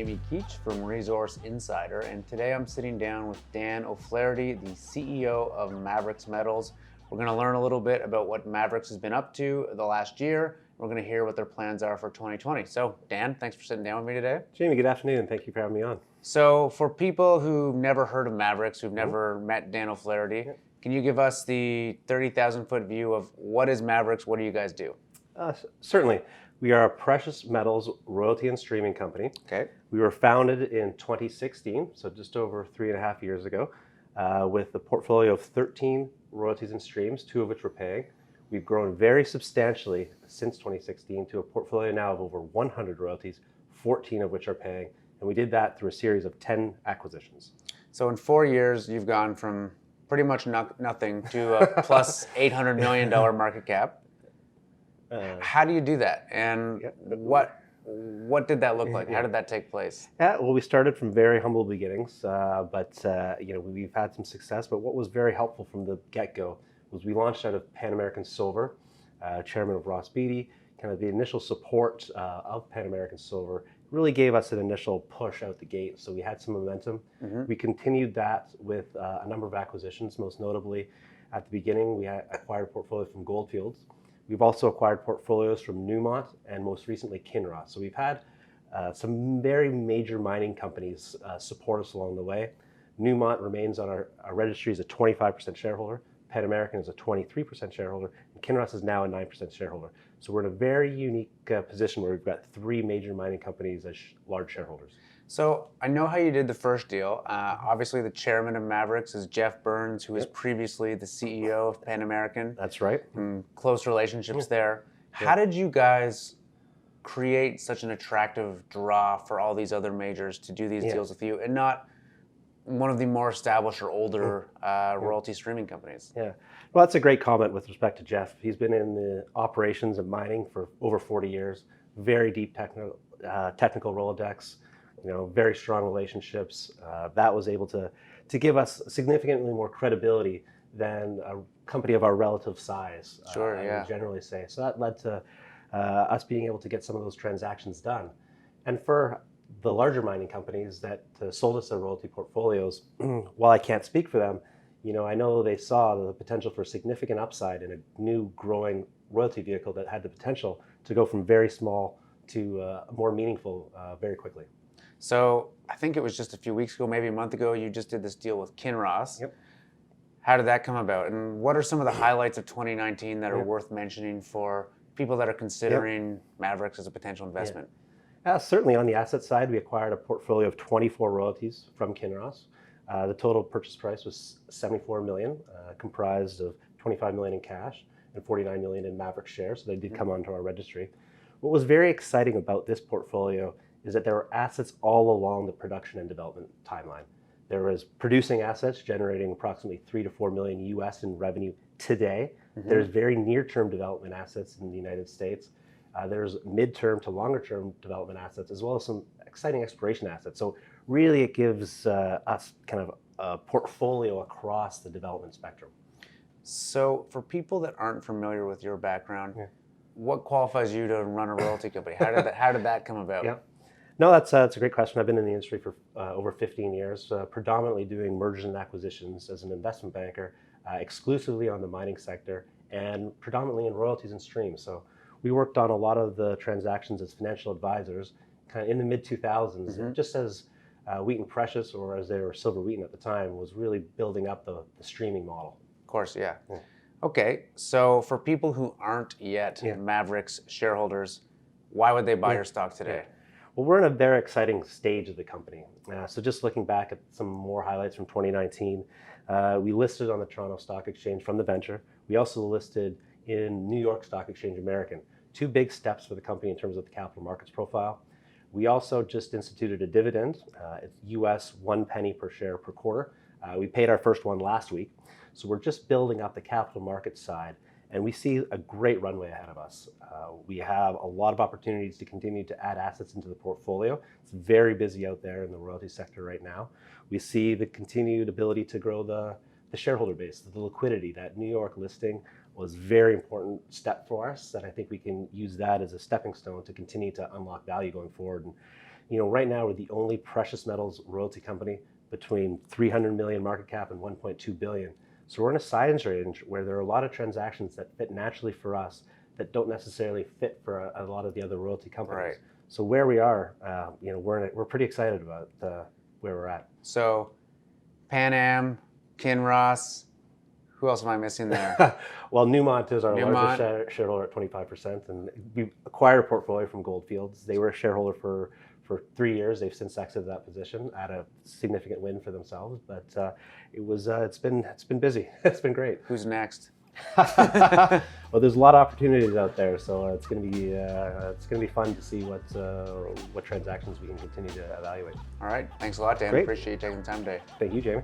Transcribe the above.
Jamie Keach from Resource Insider, and today I'm sitting down with Dan O'Flaherty, the CEO of Maverix Metals. We're going to learn a little bit about what Maverix has been up to the last year. We're going to hear what their plans are for 2020. So, Dan, thanks for sitting down with me today. Jamie, good afternoon. Thank you for having me on. So, for people who've never heard of Maverix, who've never met Dan O'Flaherty, can you give us the 30,000-foot view of what is Maverix? What do you guys do? Certainly. We are a precious metals royalty and streaming company. Okay. We were founded in 2016, so just over 3.5 years ago, with a portfolio of 13 royalties and streams, 2 of which we're paying. We've grown very substantially since 2016 to a portfolio now of over 100 royalties, 14 of which are paying, and we did that through a series of 10 acquisitions. So in 4 years, you've gone from pretty much nothing to a plus $800 million market cap. How do you do that? And what did that look like? How did that take place? Yeah, well, we started from very humble beginnings, but we've had some success. But what was very helpful from the get-go was we launched out of Pan American Silver, chairman of Ross Beatty. Kind of the initial support of Pan American Silver really gave us an initial push out the gate. So we had some momentum. We continued that with a number of acquisitions. Most notably, at the beginning, we acquired a portfolio from Goldfields. We've also acquired portfolios from Newmont and most recently Kinross. So we've had some very major mining companies support us along the way. Newmont remains on our registry as a 25% shareholder. Pan American is a 23% shareholder. And Kinross is now a 9% shareholder. So we're in a very unique position where we've got 3 major mining companies as large shareholders. So I know how you did the first deal. Obviously, the chairman of Maverix is Jeff Burns, who was previously the CEO of Pan American. That's right. Close relationships there. How did you guys create such an attractive draw for all these other majors to do these deals with you and not one of the more established or older royalty streaming companies? Yeah, well, that's a great comment with respect to Jeff. He's been in the operations of mining for over 40 years, very deep technical Rolodex. Very strong relationships. That was able to give us significantly more credibility than a company of our relative size. Sure, I would generally say. So that led to us being able to get some of those transactions done. And for the larger mining companies that sold us their royalty portfolios, while I can't speak for them, I know they saw the potential for significant upside in a new growing royalty vehicle that had the potential to go from very small to more meaningful very quickly. So I think it was just a few weeks ago, maybe a month ago, you just did this deal with Kinross. How did that come about? And what are some of the highlights of 2019 that are worth mentioning for people that are considering Maverix as a potential investment? Certainly on the asset side, we acquired a portfolio of 24 royalties from Kinross. The total purchase price was $74 million, comprised of $25 million in cash and $49 million in Maverix shares. So they did come onto our registry. What was very exciting about this portfolio is that there were assets all along the production and development timeline. There was producing assets generating approximately $3 to $4 million US in revenue today. There's very near-term development assets in the United States. There's mid-term to longer-term development assets, as well as some exciting exploration assets. So really it gives us kind of a portfolio across the development spectrum. So for people that aren't familiar with your background, what qualifies you to run a royalty company? How did that come about? No, that's a great question. I've been in the industry for over 15 years, predominantly doing mergers and acquisitions as an investment banker, exclusively on the mining sector, and predominantly in royalties and streams. So we worked on a lot of the transactions as financial advisors kind of in the mid-2000s, just as Wheaton Precious, or as they were Silver Wheaton at the time, was really building up the streaming model. Of course, yeah. Okay, so for people who aren't yet Maverix shareholders, why would they buy your stock today? Well, we're in a very exciting stage of the company. So just looking back at some more highlights from 2019, we listed on the Toronto Stock Exchange from the venture. We also listed in New York Stock Exchange American. 2 big steps for the company in terms of the capital markets profile. We also just instituted a dividend. It's US 1 penny per share per quarter. We paid our first one last week. So we're just building up the capital markets side. And we see a great runway ahead of us. We have a lot of opportunities to continue to add assets into the portfolio. It's very busy out there in the royalty sector right now. We see the continued ability to grow the shareholder base, the liquidity. That New York listing was a very important step for us, and I think we can use that as a stepping stone to continue to unlock value going forward. And right now we're the only precious metals royalty company between 300 million market cap and 1.2 billion. So we're in a size range where there are a lot of transactions that fit naturally for us that don't necessarily fit for a lot of the other royalty companies. Right. So where we are, we're pretty excited about where we're at. So Pan Am, Kinross, who else am I missing there? Well, Newmont is our Newmont. largest shareholder at 25%, and we acquired a portfolio from Gold Fields. They were a shareholder for 3 years. They've since exited that position at a significant win for themselves. But it's been busy. It's been great. Who's next? Well, there's a lot of opportunities out there, so it's going to be fun to see what transactions we can continue to evaluate. All right. Thanks a lot, Dan. Great. Appreciate you taking the time today. Thank you, Jamie.